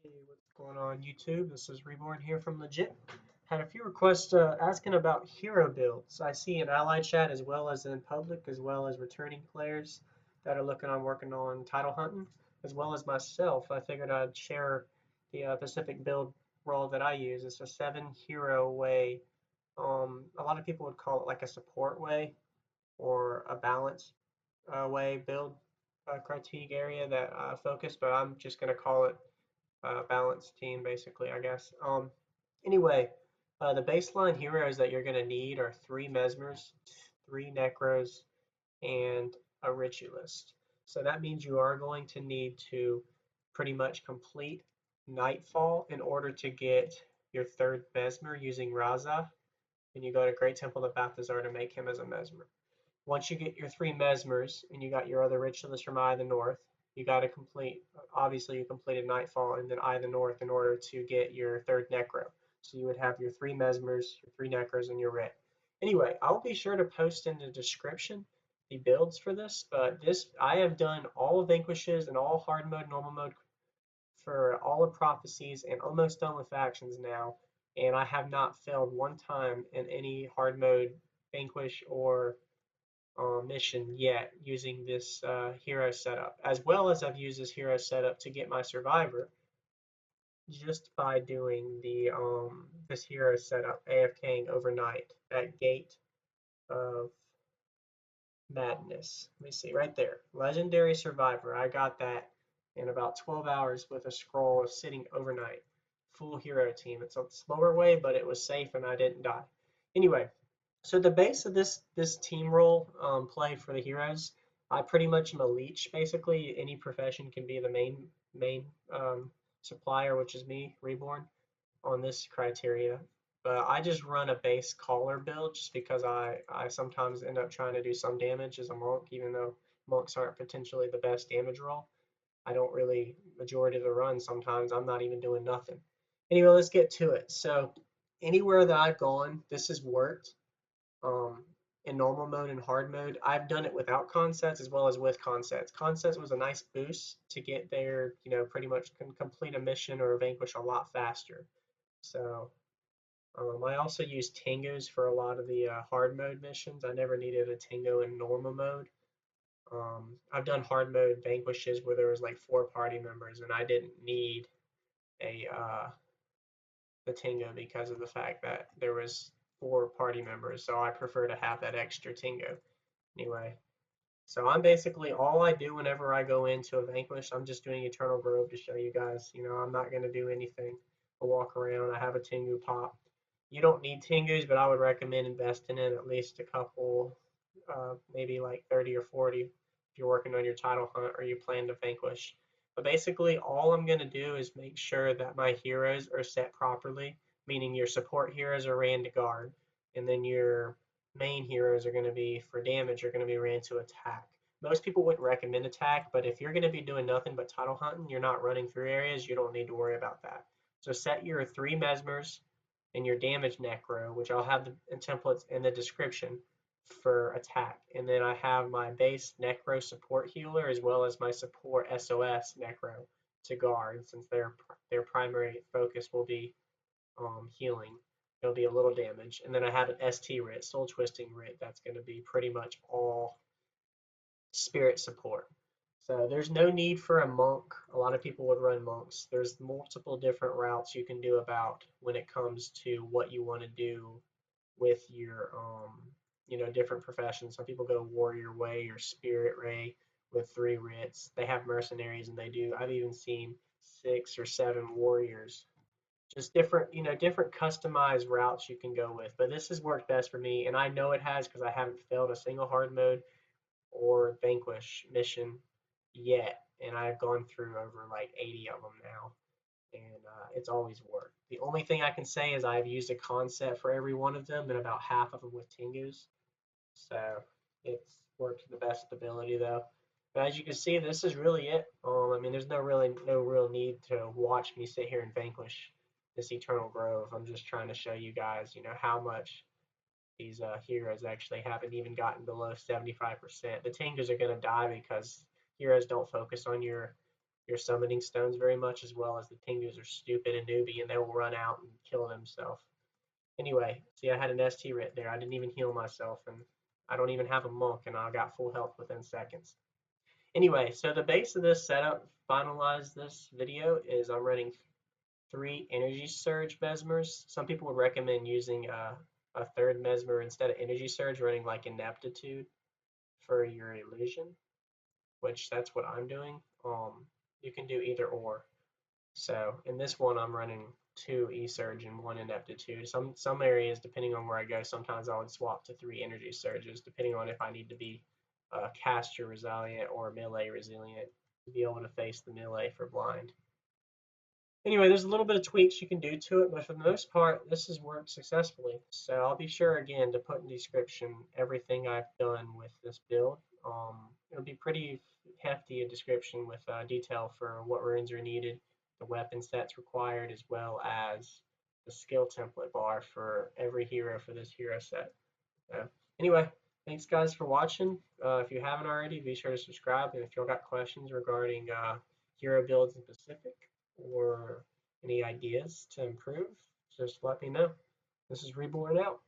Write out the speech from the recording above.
Hey, what's going on YouTube? This is Reborn here from Legit. Had a few requests asking about hero builds. I see in ally chat as well as in public, as well as returning players that are looking on working on title hunting, as well as myself. I figured I'd share the Pacific build role that I use. It's a 7 hero way. A lot of people would call it like a support way or a balance way build critique area that focus, but I'm just going to call it balanced team, basically, I guess. Anyway, the baseline heroes that you're going to need are 3 Mesmers, 3 Necros, and a Ritualist. So that means you are going to need to pretty much complete Nightfall in order to get your 3rd Mesmer using Razah. And you go to Great Temple of Balthazar to make him as a Mesmer. Once you get your 3 Mesmers and you got your other Ritualist from Eye of the North, you got to complete, obviously you completed Nightfall and then Eye of the North in order to get your 3rd Necro. So you would have your 3 Mesmers, your 3 Necros, and your Writ. Anyway, I'll be sure to post in the description the builds for this, but I have done all of Vanquishes and all hard mode, normal mode for all of Prophecies and almost done with factions now, and I have not failed one time in any hard mode Vanquish or mission yet using this hero setup, as well as I've used this hero setup to get my survivor just by doing the this hero setup AFKing overnight at Gate of Madness. Let me see right there, legendary survivor. I got that in about 12 hours with a scroll of sitting overnight. Full hero team. It's a slower way, but it was safe and I didn't die. Anyway, so the base of this team role play for the heroes, I pretty much am a leech. Basically, any profession can be the main supplier, which is me, Reborn, on this criteria. But I just run a base caller build just because I sometimes end up trying to do some damage as a monk, even though monks aren't potentially the best damage role. I don't really majority of the run. Sometimes I'm not even doing nothing. Anyway, let's get to it. So anywhere that I've gone, this has worked um, in normal mode and hard mode. I've done it without consets as well as with consets. Consets was a nice boost to get there, pretty much can complete a mission or a vanquish a lot faster. So I also use Tangos for a lot of the hard mode missions. I never needed a Tango in normal mode. I've done hard mode vanquishes where there was like 4 party members and I didn't need a the Tingo because of the fact that there was 4 party members, so I prefer to have that extra Tingo. Anyway, so I'm basically all I do whenever I go into a Vanquish, I'm just doing Eternal Grove to show you guys. I'm not gonna do anything. I walk around, I have a Tengu pop. You don't need Tengus, but I would recommend investing in at least a couple, maybe like 30 or 40 if you're working on your title hunt or you plan to Vanquish. But basically, all I'm gonna do is make sure that my heroes are set properly, meaning your support heroes are ran to guard, and then your main heroes are going to be for damage are going to be ran to attack. Most people wouldn't recommend attack, but if you're going to be doing nothing but title hunting, you're not running through areas, you don't need to worry about that. So set your 3 Mesmers and your damage necro, which I'll have the templates in the description for attack. And then I have my base necro support healer as well as my support SOS necro to guard, since their primary focus will be healing. It'll be a little damage. And then I have an ST writ, soul twisting writ, that's going to be pretty much all spirit support. So there's no need for a monk. A lot of people would run monks. There's multiple different routes you can do about when it comes to what you want to do with your different professions. Some people go warrior way or spirit ray with 3 writs. They have mercenaries and they do. I've even seen 6 or 7 warriors, just different different customized routes you can go with, but this has worked best for me and I know it has because I haven't failed a single hard mode or vanquish mission yet, and I've gone through over like 80 of them now, and it's always worked. The only thing I can say is I've used a concept for every one of them and about half of them with Tengus, so it's worked to the best ability though. But as you can see, this is really it. I mean, there's no real need to watch me sit here and vanquish this Eternal Grove. I'm just trying to show you guys, how much these heroes actually haven't even gotten below 75%. The Tingers are going to die because heroes don't focus on your your summoning stones very much, as well as the Tengus are stupid and newbie and they will run out and kill themselves. Anyway, see, I had an ST right there. I didn't even heal myself, and I don't even have a monk, and I got full health within seconds. Anyway, so the base of this setup, finalize this video, is I'm running 3 energy surge mesmers. Some people would recommend using a third mesmer instead of energy surge, running like ineptitude for your illusion, which that's what I'm doing. You can do either or. So in this one, I'm running 2 E-Surge and 1 Ineptitude. Some areas, depending on where I go, sometimes I would swap to 3 Energy Surges, depending on if I need to be caster resilient or melee resilient to be able to face the melee for blind. Anyway, there's a little bit of tweaks you can do to it, but for the most part, this has worked successfully. So I'll be sure again to put in the description everything I've done with this build. It'll be pretty hefty a description with detail for what runes are needed, the weapon sets required, as well as the skill template bar for every hero for this hero set. So anyway, thanks guys for watching. If you haven't already, be sure to subscribe. And if you've got questions regarding hero builds in specific or any ideas to improve, just let me know. This is Reborn out.